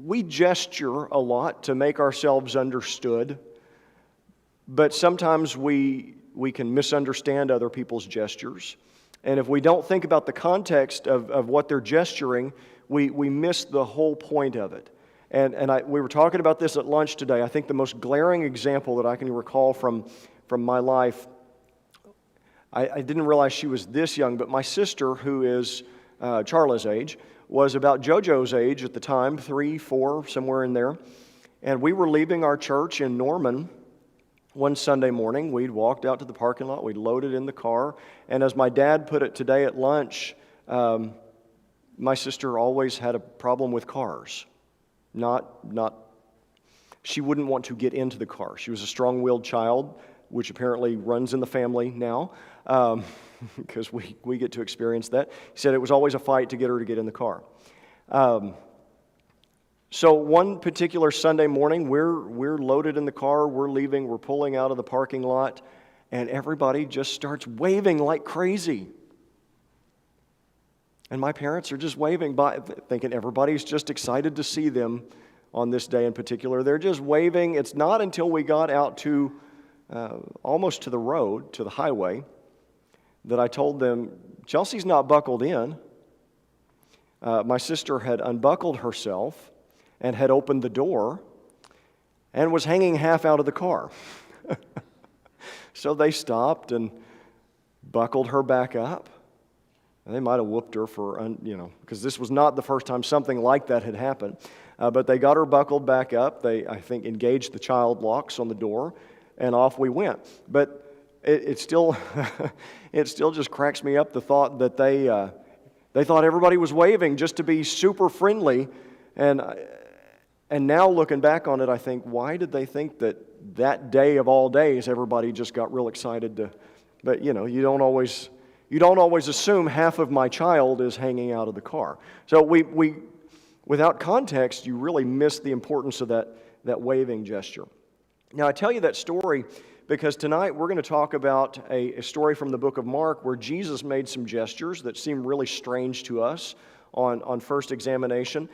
we gesture a lot to make ourselves understood, but sometimes we can misunderstand other people's gestures. And if we don't think about the context of what they're gesturing, we miss the whole point of it. We were talking about this at lunch today. I think the most glaring example that I can recall from my life, I didn't realize she was this young, but my sister, who is Charla's age, was about JoJo's age at the time, 3, 4, somewhere in there. And we were leaving our church in Norman one Sunday morning. We'd walked out to the parking lot, we'd loaded in the car, and as my dad put it today at lunch, my sister always had a problem with cars. She wouldn't want to get into the car. She was a strong-willed child, which apparently runs in the family now, because we get to experience that. He said it was always a fight to get her to get in the car. So one particular Sunday morning, we're loaded in the car, we're leaving, we're pulling out of the parking lot, and everybody just starts waving like crazy. And my parents are just waving by, thinking everybody's just excited to see them on this day in particular. They're just waving. It's not until we got out to almost to the road, to the highway, that I told them, Chelsea's not buckled in. My sister had unbuckled herself and had opened the door and was hanging half out of the car. So they stopped and buckled her back up. And they might have whooped her for, because this was not the first time something like that had happened. But they got her buckled back up. They, I think, engaged the child locks on the door, and off we went. But it still just cracks me up, the thought that they thought everybody was waving just to be super friendly. And now looking back on it, I think, why did they think that day of all days everybody just got real excited to? But you don't always assume half of my child is hanging out of the car. So we without context, you really miss the importance of that waving gesture. Now I tell you that story because tonight we're going to talk about a story from the book of Mark where Jesus made some gestures that seem really strange to us on first examination.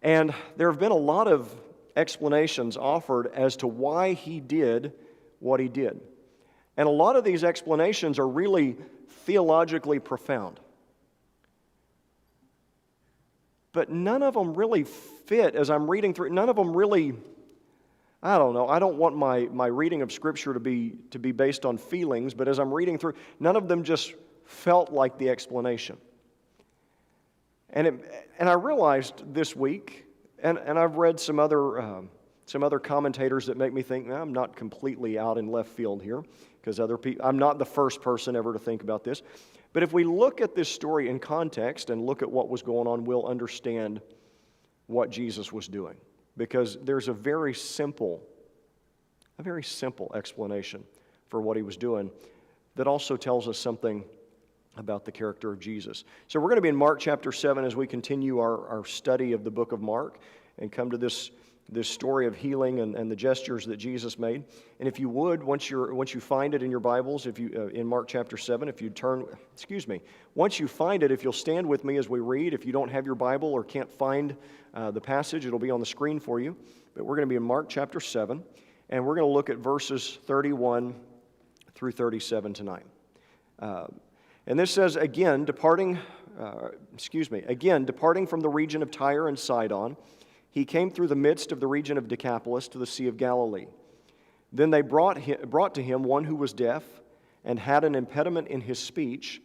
And there have been a lot of explanations offered as to why he did what he did. And a lot of these explanations are really theologically profound. But none of them really fit as I'm reading through. None of them really, I don't know. I don't want my reading of Scripture to be based on feelings, but as I'm reading through, none of them just felt like the explanation. And I realized this week, and I've read some other commentators that make me think, I'm not completely out in left field here, because I'm not the first person ever to think about this. But if we look at this story in context and look at what was going on, we'll understand what Jesus was doing. Because there's a very simple explanation for what he was doing that also tells us something about the character of Jesus. So we're going to be in Mark chapter 7 as we continue our study of the book of Mark and come to this story of healing and the gestures that Jesus made. And if you would, once you find it in your Bibles, if you in Mark chapter 7, once you find it, if you'll stand with me as we read. If you don't have your Bible or can't find the passage, it'll be on the screen for you. But we're going to be in Mark chapter 7, and we're going to look at verses 31 through 37 tonight. And this says, again, departing from the region of Tyre and Sidon, he came through the midst of the region of Decapolis to the Sea of Galilee. Then they brought to him one who was deaf and had an impediment in his speech,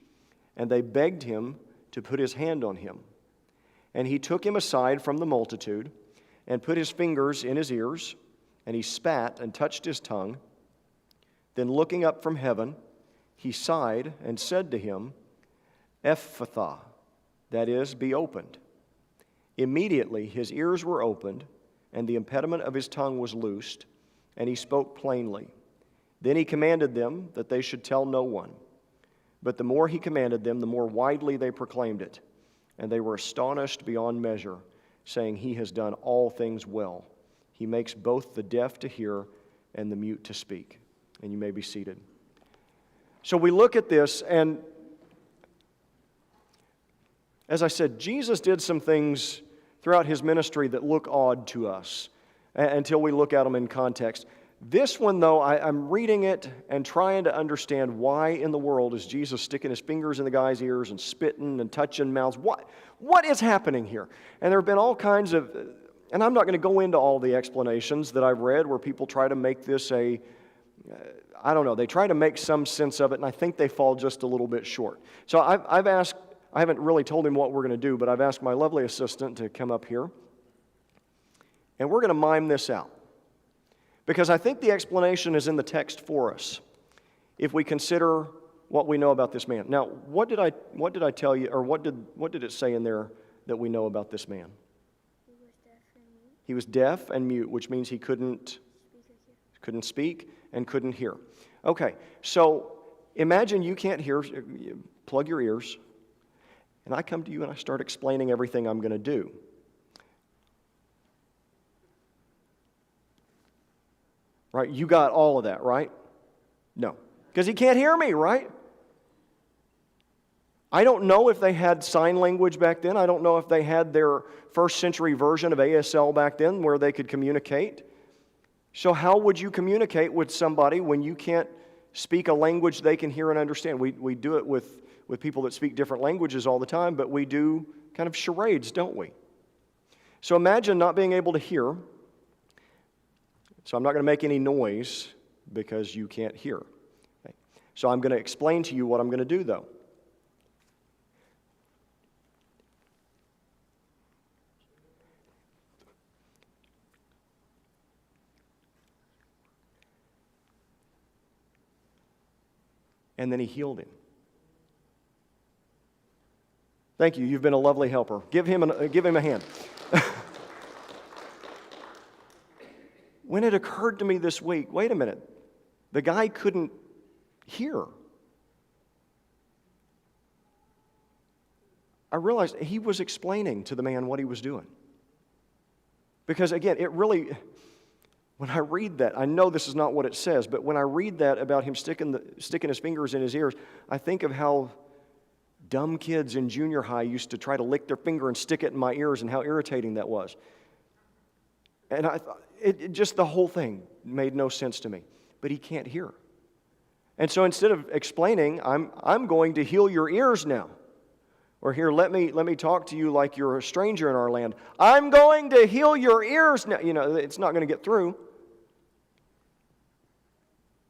and they begged him to put his hand on him. And he took him aside from the multitude and put his fingers in his ears, and he spat and touched his tongue. Then looking up from heaven, he sighed and said to him, Ephphatha, that is, be opened. Immediately his ears were opened, and the impediment of his tongue was loosed, and he spoke plainly. Then he commanded them that they should tell no one. But the more he commanded them, the more widely they proclaimed it. And they were astonished beyond measure, saying, He has done all things well. He makes both the deaf to hear and the mute to speak. And you may be seated. So we look at this, and as I said, Jesus did some things throughout his ministry that look odd to us until we look at them in context. This one, though, I'm reading it and trying to understand why in the world is Jesus sticking his fingers in the guy's ears and spitting and touching mouths. What is happening here? And there have been all kinds of, and I'm not going to go into all the explanations that I've read where people try to make this they try to make some sense of it, and I think they fall just a little bit short. So I've asked, I haven't really told him what we're going to do, but I've asked my lovely assistant to come up here, and we're going to mime this out. Because I think the explanation is in the text for us, if we consider what we know about this man. Now, what did I tell you, or what did it say in there that we know about this man? He was deaf and mute, which means he couldn't speak and couldn't hear. Okay, so imagine you can't hear, plug your ears, and I come to you and I start explaining everything I'm going to do. Right? You got all of that, right? No. Because he can't hear me, right? I don't know if they had sign language back then. I don't know if they had their first century version of ASL back then where they could communicate. So how would you communicate with somebody when you can't speak a language they can hear and understand? We do it with people that speak different languages all the time, but we do kind of charades, don't we? So imagine not being able to hear. So I'm not going to make any noise because you can't hear. Okay. So I'm going to explain to you what I'm going to do, though. And then he healed him. Thank you. You've been a lovely helper. Give him a hand. When it occurred to me this week, wait a minute, the guy couldn't hear. I realized he was explaining to the man what he was doing. Because again, it really, when I read that, I know this is not what it says, but when I read that about him sticking his fingers in his ears, I think of how dumb kids in junior high used to try to lick their finger and stick it in my ears and how irritating that was. And I thought, just the whole thing made no sense to me. But he can't hear. And so instead of explaining, I'm going to heal your ears now. Or here, let me talk to you like you're a stranger in our land. I'm going to heal your ears now. You know, it's not going to get through.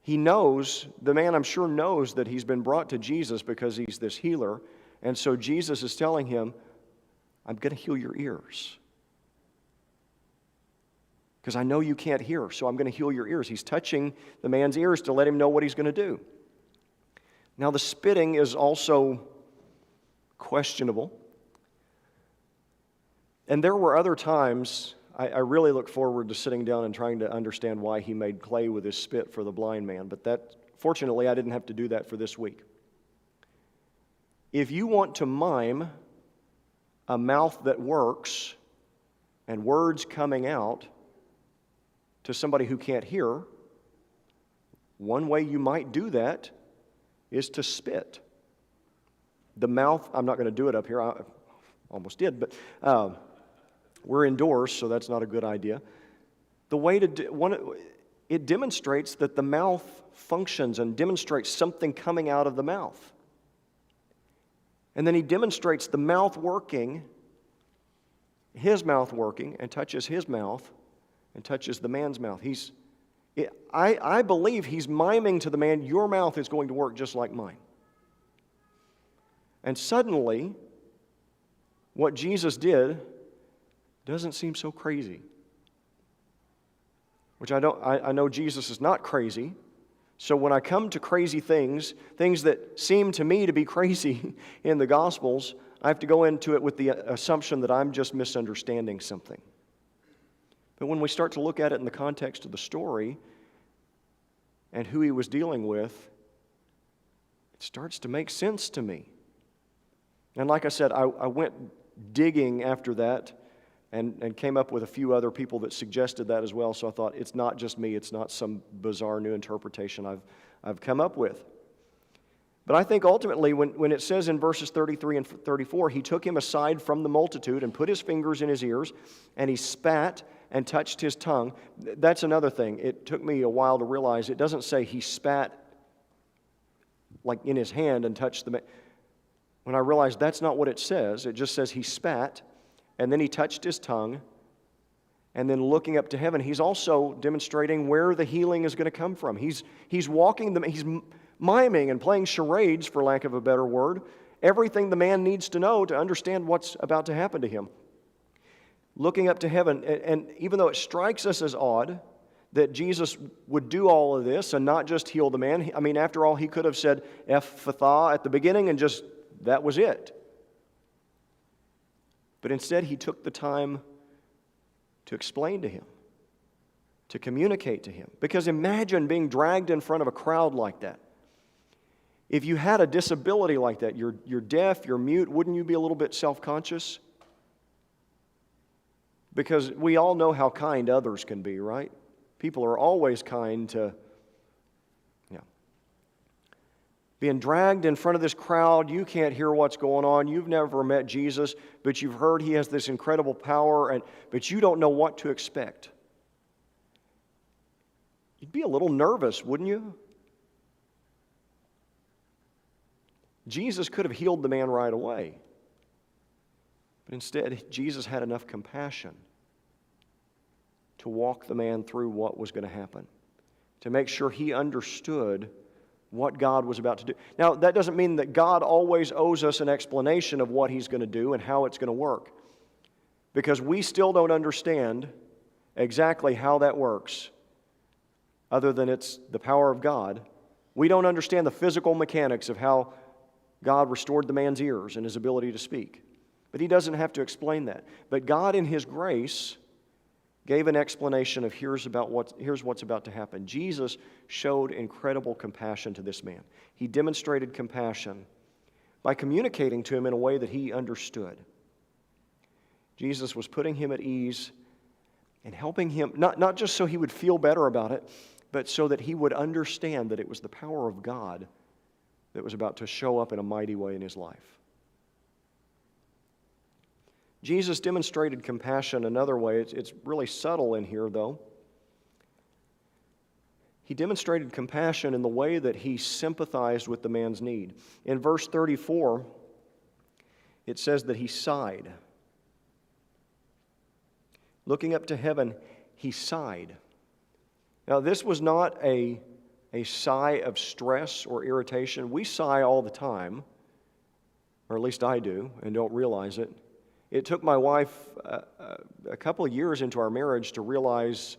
He knows, the man I'm sure knows that he's been brought to Jesus because he's this healer. And so Jesus is telling him, I'm going to heal your ears. Because I know you can't hear, so I'm going to heal your ears. He's touching the man's ears to let him know what he's going to do. Now, the spitting is also questionable. And there were other times, I really look forward to sitting down and trying to understand why he made clay with his spit for the blind man. But fortunately, I didn't have to do that for this week. If you want to mime a mouth that works and words coming out to somebody who can't hear, one way you might do that is to spit. The mouth, I'm not going to do it up here, I almost did, but we're indoors, so that's not a good idea. The way it demonstrates that the mouth functions and demonstrates something coming out of the mouth. And then he demonstrates the mouth working, his mouth working, and touches his mouth, and touches the man's mouth. I believe he's miming to the man, your mouth is going to work just like mine. And suddenly, what Jesus did doesn't seem so crazy. Which I know Jesus is not crazy. So when I come to crazy things that seem to me to be crazy in the Gospels, I have to go into it with the assumption that I'm just misunderstanding something. But when we start to look at it in the context of the story and who he was dealing with, it starts to make sense to me. And like I said, I went digging after that and came up with a few other people that suggested that as well. So I thought, it's not just me. It's not some bizarre new interpretation I've come up with. But I think ultimately when it says in verses 33 and 34, he took him aside from the multitude and put his fingers in his ears, and he spat and touched his tongue. That's another thing. It took me a while to realize it doesn't say he spat like in his hand and touched the man. When I realized that's not what it says, it just says he spat, and then he touched his tongue, and then looking up to heaven, he's also demonstrating where the healing is going to come from. He's walking, he's miming and playing charades, for lack of a better word, everything the man needs to know to understand what's about to happen to him. Looking up to heaven, and even though it strikes us as odd that Jesus would do all of this and not just heal the man, I mean, after all, he could have said Ephphatha at the beginning and just, that was it. But instead, he took the time to explain to him, to communicate to him. Because imagine being dragged in front of a crowd like that. If you had a disability like that, you're deaf, you're mute, wouldn't you be a little bit self-conscious? Because we all know how kind others can be, right? People are always kind to, being dragged in front of this crowd, you can't hear what's going on, you've never met Jesus, but you've heard he has this incredible power, but you don't know what to expect. You'd be a little nervous, wouldn't you? Jesus could have healed the man right away. But instead, Jesus had enough compassion to walk the man through what was going to happen, to make sure he understood what God was about to do. Now, that doesn't mean that God always owes us an explanation of what he's going to do and how it's going to work, because we still don't understand exactly how that works, other than it's the power of God. We don't understand the physical mechanics of how God restored the man's ears and his ability to speak. But he doesn't have to explain that. But God, in his grace, gave an explanation of here's what's about to happen. Jesus showed incredible compassion to this man. He demonstrated compassion by communicating to him in a way that he understood. Jesus was putting him at ease and helping him, not just so he would feel better about it, but so that he would understand that it was the power of God that was about to show up in a mighty way in his life. Jesus demonstrated compassion another way. It's really subtle in here, though. He demonstrated compassion in the way that he sympathized with the man's need. In verse 34, it says that he sighed. Looking up to heaven, he sighed. Now, this was not a sigh of stress or irritation. We sigh all the time, or at least I do, and don't realize it. It took my wife a couple of years into our marriage to realize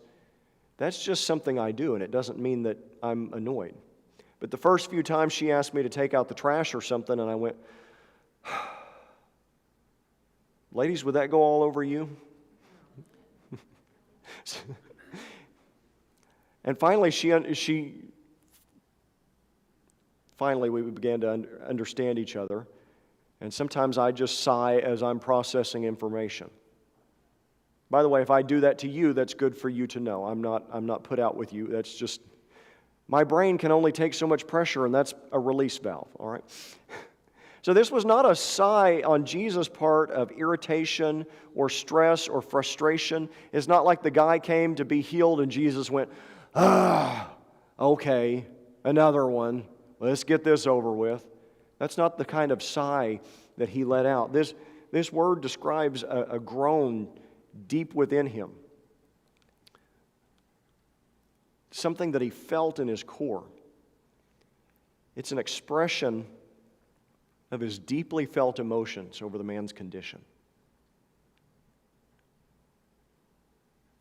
that's just something I do, and it doesn't mean that I'm annoyed. But the first few times she asked me to take out the trash or something, and I went, ladies, would that go all over you? And finally, finally we began to understand each other. And sometimes I just sigh as I'm processing information. By the way, if I do that to you, that's good for you to know. I'm not put out with you. That's just, my brain can only take so much pressure, and that's a release valve, all right? So this was not a sigh on Jesus' part of irritation or stress or frustration. It's not like the guy came to be healed and Jesus went, okay, another one. Let's get this over with. That's not the kind of sigh that he let out. This word describes a groan deep within him. Something that he felt in his core. It's an expression of his deeply felt emotions over the man's condition.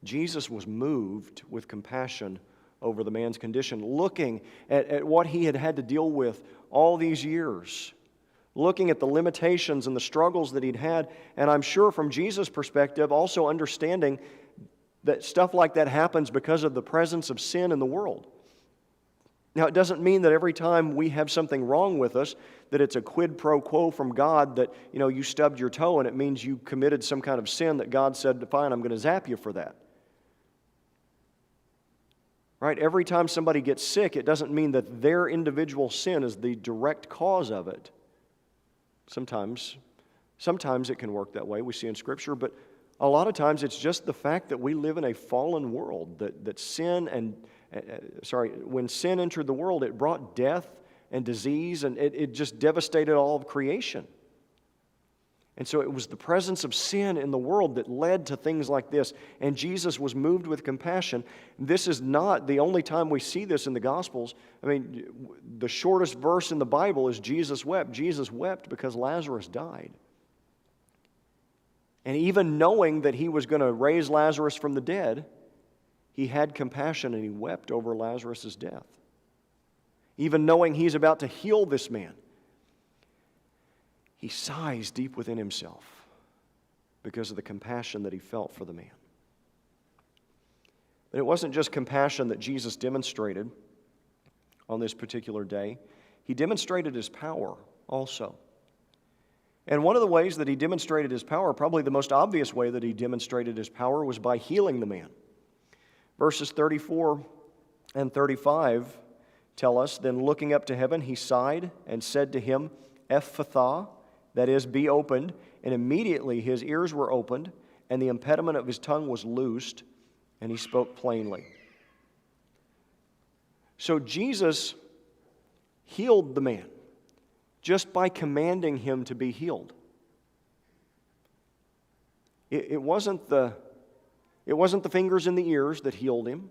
Jesus was moved with compassion over the man's condition, looking at what he had to deal with all these years, looking at the limitations and the struggles that he'd had, and I'm sure from Jesus' perspective, also understanding that stuff like that happens because of the presence of sin in the world. Now, it doesn't mean that every time we have something wrong with us, that it's a quid pro quo from God that, you stubbed your toe and it means you committed some kind of sin that God said, fine, I'm going to zap you for that. Right? Every time somebody gets sick, it doesn't mean that their individual sin is the direct cause of it. Sometimes it can work that way, we see in Scripture, but a lot of times it's just the fact that we live in a fallen world, that sin when sin entered the world, it brought death and disease, and it just devastated all of creation. And so it was the presence of sin in the world that led to things like this. And Jesus was moved with compassion. This is not the only time we see this in the Gospels. I mean, the shortest verse in the Bible is Jesus wept. Jesus wept because Lazarus died. And even knowing that he was going to raise Lazarus from the dead, he had compassion and he wept over Lazarus' death. Even knowing he's about to heal this man, he sighs deep within himself because of the compassion that he felt for the man. But it wasn't just compassion that Jesus demonstrated on this particular day. He demonstrated his power also. And one of the ways that he demonstrated his power, probably the most obvious way that he demonstrated his power, was by healing the man. Verses 34 and 35 tell us, "Then looking up to heaven, he sighed and said to him, 'Ephphatha,' that is, be opened. And immediately his ears were opened, and the impediment of his tongue was loosed, and he spoke plainly." So Jesus healed the man just by commanding him to be healed. It wasn't the fingers in the ears that healed him,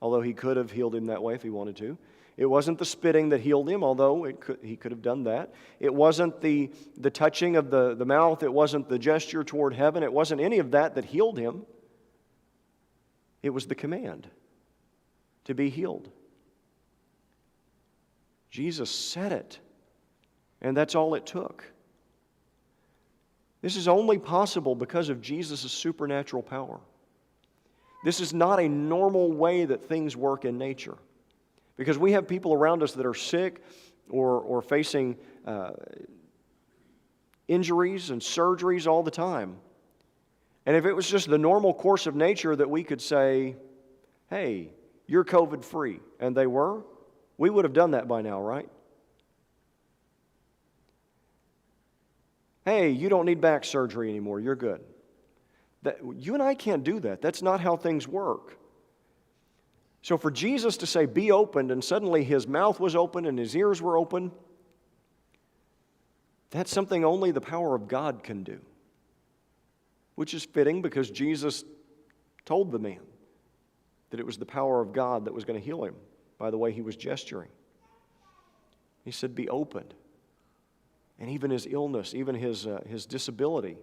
although he could have healed him that way if he wanted to. It wasn't the spitting that healed him, although he could have done that. It wasn't the touching of the mouth. It wasn't the gesture toward heaven. It wasn't any of that healed him. It was the command to be healed. Jesus said it, and that's all it took. This is only possible because of Jesus' supernatural power. This is not a normal way that things work in nature. Because we have people around us that are sick or facing injuries and surgeries all the time. And if it was just the normal course of nature that we could say, "Hey, you're COVID-free," and they were, we would have done that by now, right? "Hey, you don't need back surgery anymore, you're good." You and I can't do that. That's not how things work. So for Jesus to say, "Be opened," and suddenly his mouth was open and his ears were open, that's something only the power of God can do. Which is fitting because Jesus told the man that it was the power of God that was going to heal him by the way he was gesturing. He said, "Be opened." And even his illness, even his disability,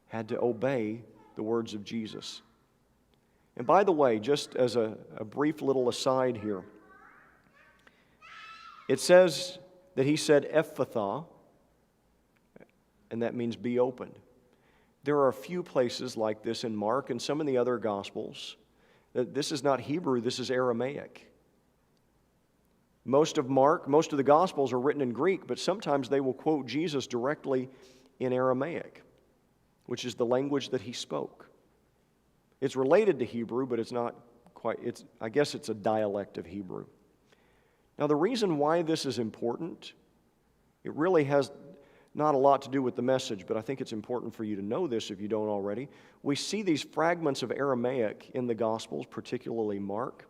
had to obey the words of Jesus. And by the way, just as a brief little aside here, it says that he said Ephphatha, and that means be opened. There are a few places like this in Mark and some of the other Gospels that this is not Hebrew, this is Aramaic. Most of the Gospels are written in Greek, but sometimes they will quote Jesus directly in Aramaic, which is the language that he spoke. It's related to Hebrew, but it's not quite, I guess it's a dialect of Hebrew. Now, the reason why this is important, it really has not a lot to do with the message, but I think it's important for you to know this if you don't already. We see these fragments of Aramaic in the Gospels, particularly Mark.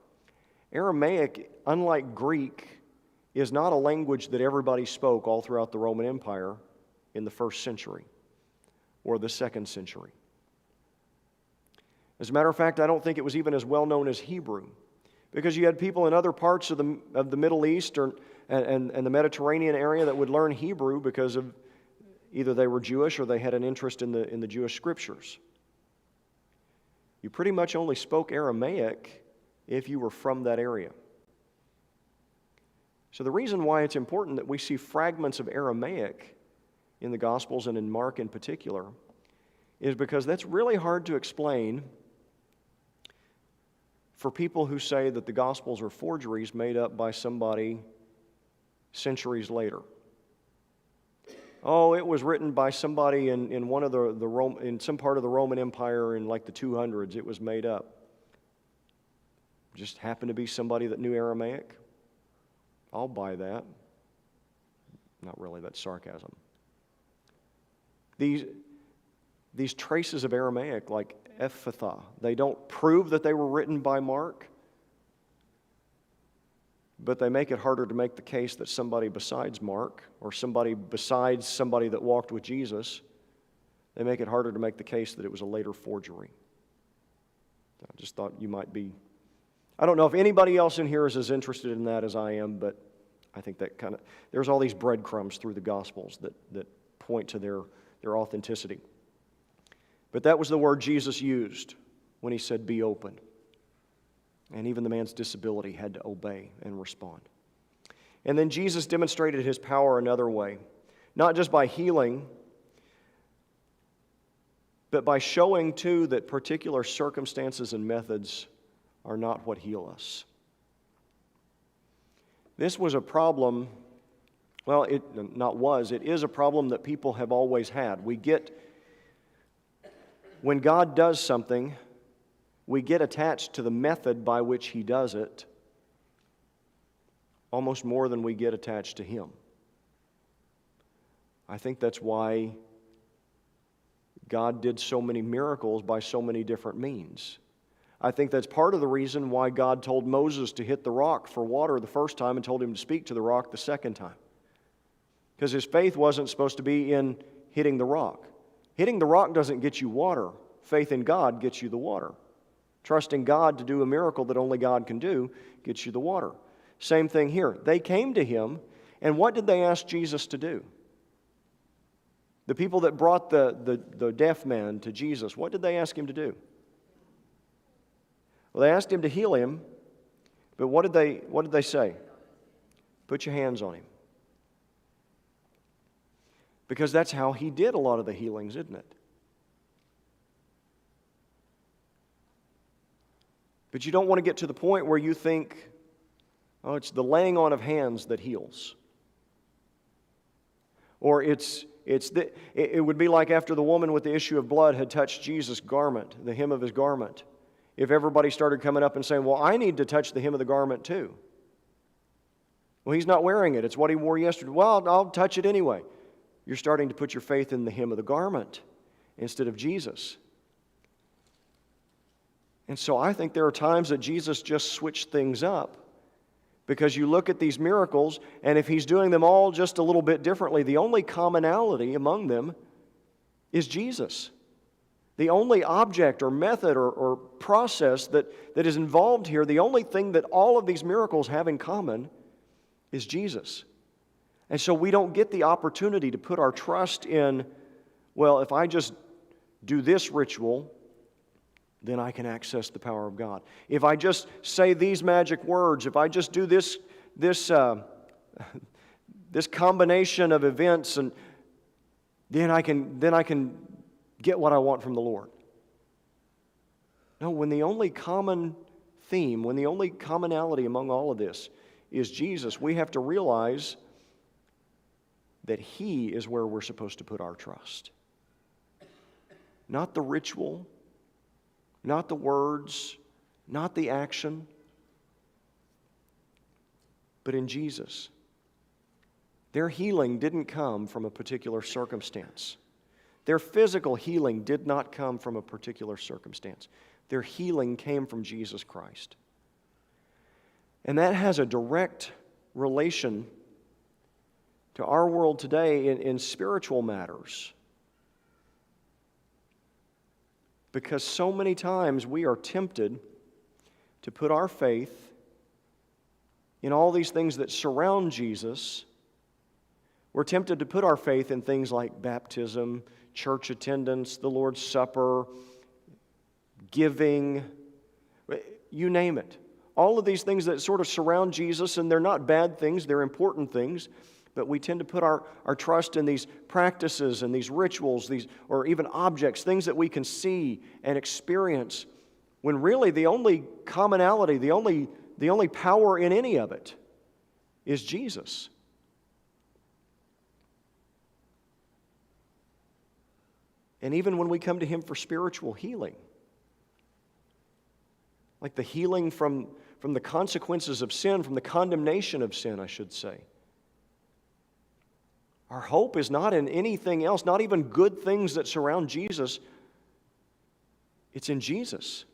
Aramaic, unlike Greek, is not a language that everybody spoke all throughout the Roman Empire in the 1st century or the 2nd century. As a matter of fact, I don't think it was even as well known as Hebrew, because you had people in other parts of the Middle East and the Mediterranean area that would learn Hebrew because of either they were Jewish or they had an interest in the Jewish scriptures. You pretty much only spoke Aramaic if you were from that area. So the reason why it's important that we see fragments of Aramaic in the Gospels and in Mark in particular is because that's really hard to explain for people who say that the Gospels are forgeries made up by somebody centuries later. Oh, it was written by somebody in one of in some part of the Roman Empire in like the 200s. It was made up. Just happened to be somebody that knew Aramaic. I'll buy that. Not really, that's sarcasm. These traces of Aramaic, like Ephatha, they don't prove that they were written by Mark, but they make it harder to make the case that somebody besides Mark, or somebody besides somebody that walked with Jesus, they make it harder to make the case that it was a later forgery. I just thought you might be... I don't know if anybody else in here is as interested in that as I am, but I think that kind of... There's all these breadcrumbs through the Gospels that point to their authenticity. But that was the word Jesus used when he said, "Be open." And even the man's disability had to obey and respond. And then Jesus demonstrated his power another way, not just by healing, but by showing too that particular circumstances and methods are not what heal us. This was a problem, well, it is a problem that people have always had. When God does something, we get attached to the method by which he does it almost more than we get attached to him. I think that's why God did so many miracles by so many different means. I think that's part of the reason why God told Moses to hit the rock for water the first time and told him to speak to the rock the second time. Because his faith wasn't supposed to be in hitting the rock. Hitting the rock doesn't get you water. Faith in God gets you the water. Trusting God to do a miracle that only God can do gets you the water. Same thing here. They came to him, and what did they ask Jesus to do? The people that brought the deaf man to Jesus, what did they ask him to do? Well, they asked him to heal him, but what did they say? Put your hands on him. Because that's how he did a lot of the healings, isn't it? But you don't want to get to the point where you think, oh, it's the laying on of hands that heals. Or it would be like after the woman with the issue of blood had touched Jesus' garment, the hem of his garment. If everybody started coming up and saying, well, I need to touch the hem of the garment too. Well, he's not wearing it. It's what he wore yesterday. Well, I'll touch it anyway. You're starting to put your faith in the hem of the garment instead of Jesus. And so I think there are times that Jesus just switched things up, because you look at these miracles, and if he's doing them all just a little bit differently, the only commonality among them is Jesus. The only object or method or process that is involved here, the only thing that all of these miracles have in common is Jesus. And so we don't get the opportunity to put our trust in, well, if I just do this ritual, then I can access the power of God. If I just say these magic words, if I just do this combination of events, and then I can get what I want from the Lord. No, when the only common theme, when the only commonality among all of this is Jesus, we have to realize that he is where we're supposed to put our trust. Not the ritual, not the words, not the action, but in Jesus. Their healing didn't come from a particular circumstance. Their physical healing did not come from a particular circumstance. Their healing came from Jesus Christ. And that has a direct relation to our world today in spiritual matters. Because so many times we are tempted to put our faith in all these things that surround Jesus. We're tempted to put our faith in things like baptism, church attendance, the Lord's Supper, giving, you name it. All of these things that sort of surround Jesus, and they're not bad things, they're important things, but we tend to put our trust in these practices and these rituals, or even objects, things that we can see and experience, when really the only commonality, the only power in any of it is Jesus. And even when we come to him for spiritual healing, like the healing from the consequences of sin, from the condemnation of sin, I should say. Our hope is not in anything else, not even good things that surround Jesus. It's in Jesus.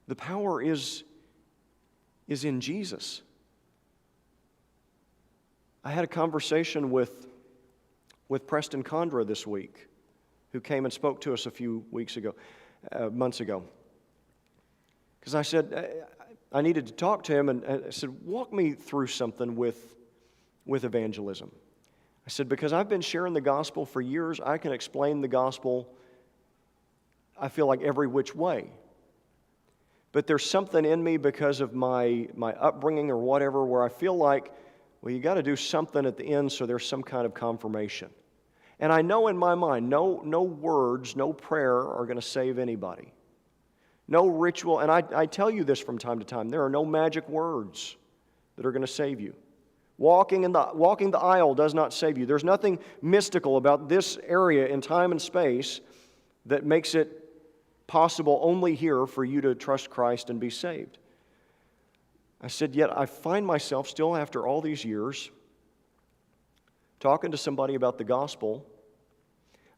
The power is in Jesus. I had a conversation with Preston Condra this week, who came and spoke to us a few months ago. Because I said, I needed to talk to him, and I said, walk me through something with evangelism. I said, because I've been sharing the gospel for years, I can explain the gospel, I feel like, every which way. But there's something in me because of my upbringing or whatever where I feel like, well, you got to do something at the end so there's some kind of confirmation. And I know in my mind, no words, no prayer are going to save anybody. No ritual, and I tell you this from time to time, there are no magic words that are going to save you. Walking the aisle does not save you. There's nothing mystical about this area in time and space that makes it possible only here for you to trust Christ and be saved. I said, yet I find myself still after all these years talking to somebody about the gospel.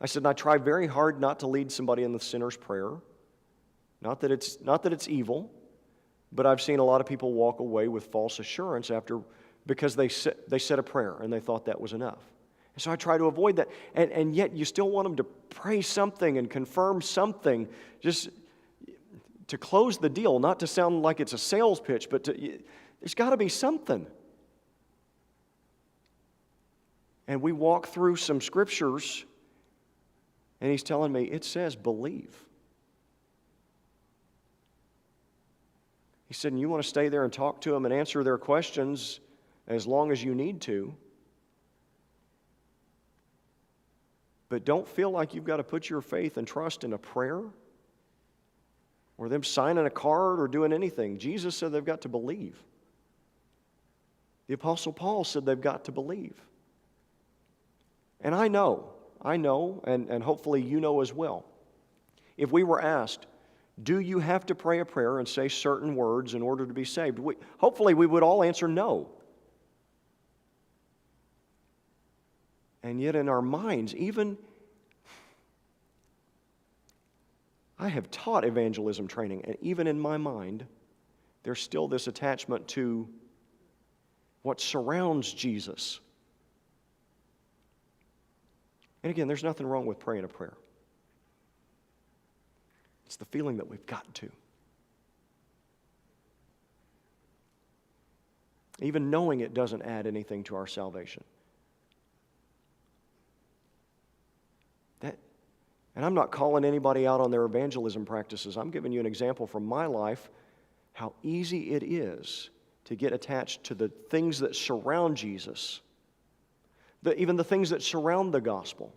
I said, and I try very hard not to lead somebody in the sinner's prayer. Not that it's evil, but I've seen a lot of people walk away with false assurance because they said a prayer and they thought that was enough. And so I try to avoid that. And yet you still want them to pray something and confirm something just to close the deal, not to sound like it's a sales pitch, but there's got to be something. And we walk through some scriptures, and he's telling me, it says believe. He said, and you want to stay there and talk to them and answer their questions as long as you need to. But don't feel like you've got to put your faith and trust in a prayer or them signing a card or doing anything. Jesus said they've got to believe. The Apostle Paul said they've got to believe. And I know, and hopefully you know as well, if we were asked, do you have to pray a prayer and say certain words in order to be saved? Hopefully we would all answer no. And yet in our minds, even I have taught evangelism training, and even in my mind, there's still this attachment to what surrounds Jesus. And again, there's nothing wrong with praying a prayer. It's the feeling that we've got to. Even knowing it doesn't add anything to our salvation. And I'm not calling anybody out on their evangelism practices. I'm giving you an example from my life how easy it is to get attached to the things that surround Jesus, even the things that surround the gospel.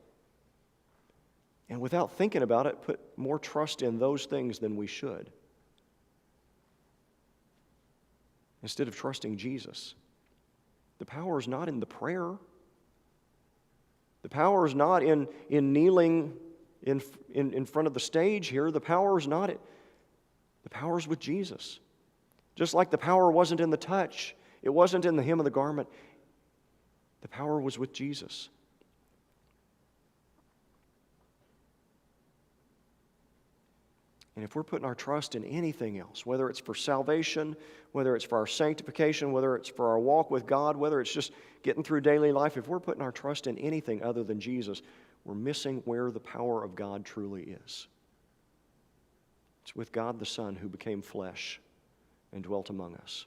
And without thinking about it, put more trust in those things than we should, instead of trusting Jesus. The power is not in the prayer. The power is not in kneeling in front of the stage here. The power is not it. The power is with Jesus. Just like the power wasn't in the touch, it wasn't in the hem of the garment. The power was with Jesus. And if we're putting our trust in anything else, whether it's for salvation, whether it's for our sanctification, whether it's for our walk with God, whether it's just getting through daily life, if we're putting our trust in anything other than Jesus, we're missing where the power of God truly is. It's with God the Son who became flesh and dwelt among us.